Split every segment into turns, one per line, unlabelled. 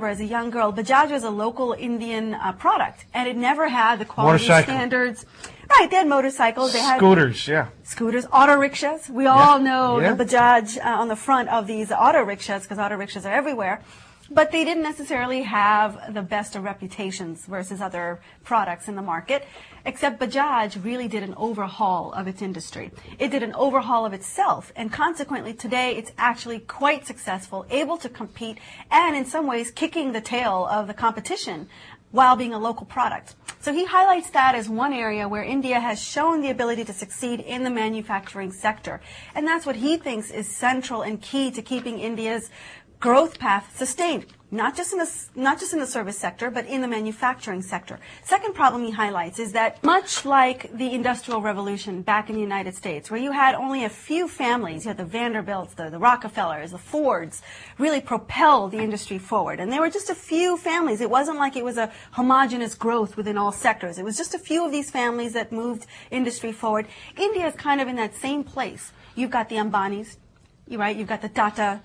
As a young girl, Bajaj was a local Indian product, and it never had the quality standards. Right, they had motorcycles, they had
scooters,
scooters, auto rickshaws. We all know the Bajaj on the front of these auto rickshaws because auto rickshaws are everywhere. But they didn't necessarily have the best of reputations versus other products in the market, except Bajaj really did an overhaul of its industry. It did an overhaul of itself, and consequently today it's actually quite successful, able to compete, and in some ways kicking the tail of the competition while being a local product. So he highlights that as one area where India has shown the ability to succeed in the manufacturing sector. And that's what he thinks is central and key to keeping India's growth path sustained, not just in the service sector, but in the manufacturing sector. Second problem he highlights is that much like the Industrial Revolution back in the United States, where you had only a few families, you had the Vanderbilts, the Rockefellers, the Fords, really propel the industry forward. And there were just a few families. It wasn't like it was a homogeneous growth within all sectors. It was just a few of these families that moved industry forward. India is kind of in that same place. You've got the Ambanis, right? You've got the Tata,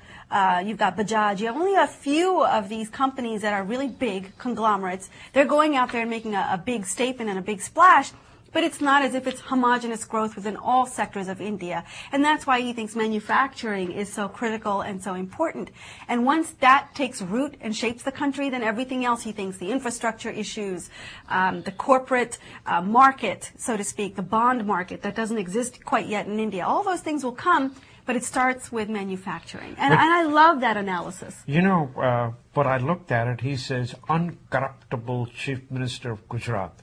you've got Bajaj. You have only a few of these companies that are really big conglomerates. They're going out there and making a big statement and a big splash, but it's not as if it's homogeneous growth within all sectors of India. And that's why he thinks manufacturing is so critical and so important. And once that takes root and shapes the country, then everything else, he thinks, the infrastructure issues, the corporate market, so to speak, the bond market that doesn't exist quite yet in India, all those things will come. But it starts with manufacturing. And I love that analysis.
You know, but I looked at it, he says, uncorruptible Chief Minister of Gujarat.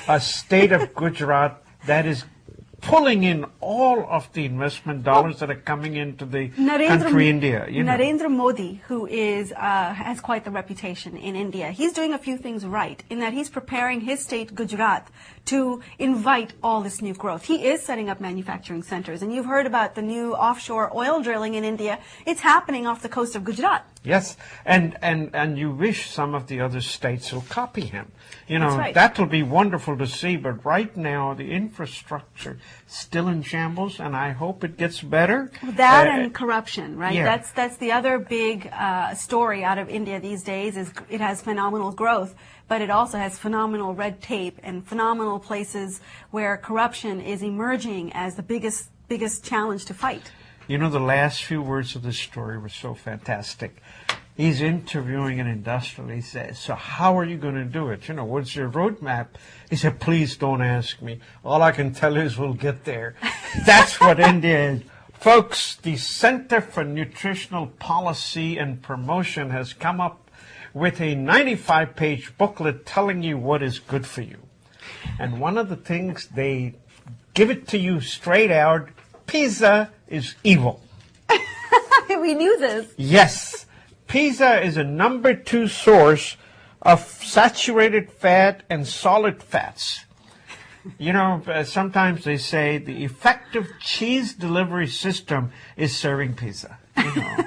A state of Gujarat that is pulling in all of the investment dollars that are coming into the country India.
Narendra Modi, who is has quite the reputation in India, he's doing a few things right in that he's preparing his state, Gujarat, to invite all this new growth. He is setting up manufacturing centers, and you've heard about the new offshore oil drilling in India. It's happening off the coast of Gujarat.
Yes, and you wish some of the other states will copy him. You know,
right.
That'll be wonderful to see, but right now the infrastructure still in shambles, and I hope it gets better.
That and corruption, right?
Yeah.
That's the other big story out of India these days is it has phenomenal growth, but it also has phenomenal red tape and phenomenal places where corruption is emerging as the biggest challenge to fight.
You know, the last few words of this story were so fantastic. He's interviewing an industrialist. He says, so how are you going to do it? You know, what's your roadmap? He said, please don't ask me. All I can tell you is we'll get there. That's what India is. Folks, the Center for Nutritional Policy and Promotion has come up with a 95-page booklet telling you what is good for you. And one of the things, they give it to you straight out, pizza is evil.
We knew this.
Yes. Pizza is a number 2 source of saturated fat and solid fats. You know, sometimes they say the effective cheese delivery system is serving pizza. You know.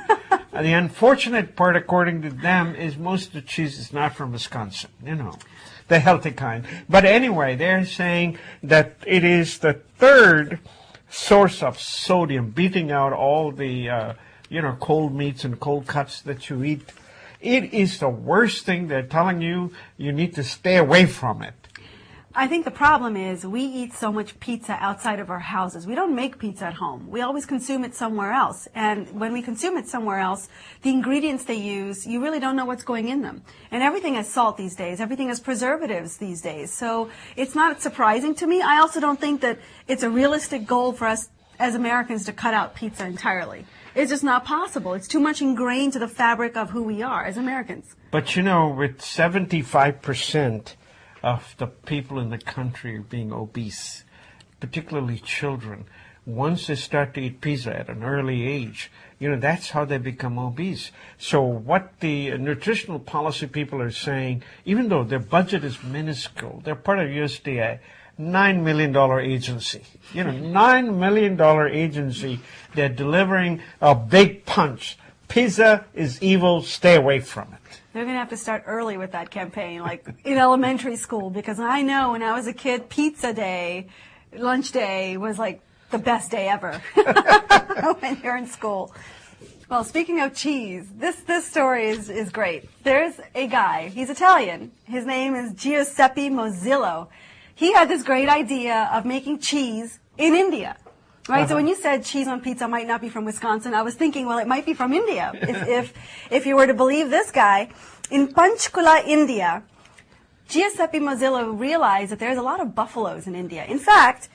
The unfortunate part, according to them, is most of the cheese is not from Wisconsin, you know, the healthy kind. But anyway, they're saying that it is the 3rd source of sodium, beating out all the, cold meats and cold cuts that you eat. It is the worst thing. They're telling you you need to stay away from it.
I think the problem is we eat so much pizza outside of our houses. We don't make pizza at home. We always consume it somewhere else. And when we consume it somewhere else, the ingredients they use, you really don't know what's going in them. And everything has salt these days. Everything has preservatives these days. So it's not surprising to me. I also don't think that it's a realistic goal for us as Americans to cut out pizza entirely. It's just not possible. It's too much ingrained to the fabric of who we are as Americans.
But, you know, with 75% of the people in the country being obese, particularly children, once they start to eat pizza at an early age, you know, that's how they become obese. So what the nutritional policy people are saying, even though their budget is minuscule, they're part of USDA, $9 million agency. You know, $9 million agency, they're delivering a big punch. Pizza is evil, stay away from it.
They're going to have to start early with that campaign, like in elementary school, because I know when I was a kid, pizza day, lunch day was like the best day ever when you're in school. Well, speaking of cheese, this story is great. There's a guy, he's Italian. His name is Giuseppe Mozzillo. He had this great idea of making cheese in India. Right? So when you said cheese on pizza might not be from Wisconsin, I was thinking, well, it might be from India. if you were to believe this guy, in Panchkula, India, Giuseppe Mozzillo realized that there's a lot of buffaloes in India. In fact,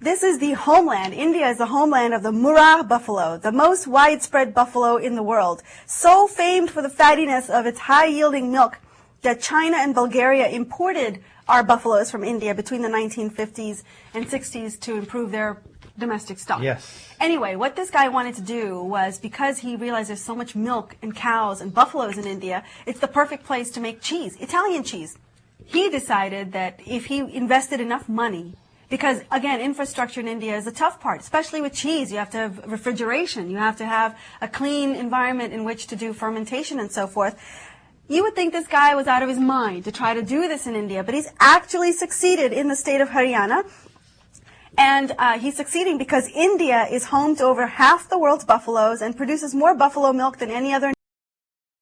this is the homeland. India is the homeland of the Murrah buffalo, the most widespread buffalo in the world. So famed for the fattiness of its high-yielding milk that China and Bulgaria imported our buffaloes from India between the 1950s and 60s to improve their domestic stock.
Yes.
Anyway, what this guy wanted to do was, because he realized there's so much milk and cows and buffaloes in India, it's the perfect place to make cheese, Italian cheese. He decided that if he invested enough money, because, again, infrastructure in India is the tough part, especially with cheese. You have to have refrigeration. You have to have a clean environment in which to do fermentation and so forth. You would think this guy was out of his mind to try to do this in India, but he's actually succeeded in the state of Haryana. And he's succeeding because India is home to over half the world's buffaloes and produces more buffalo milk than any other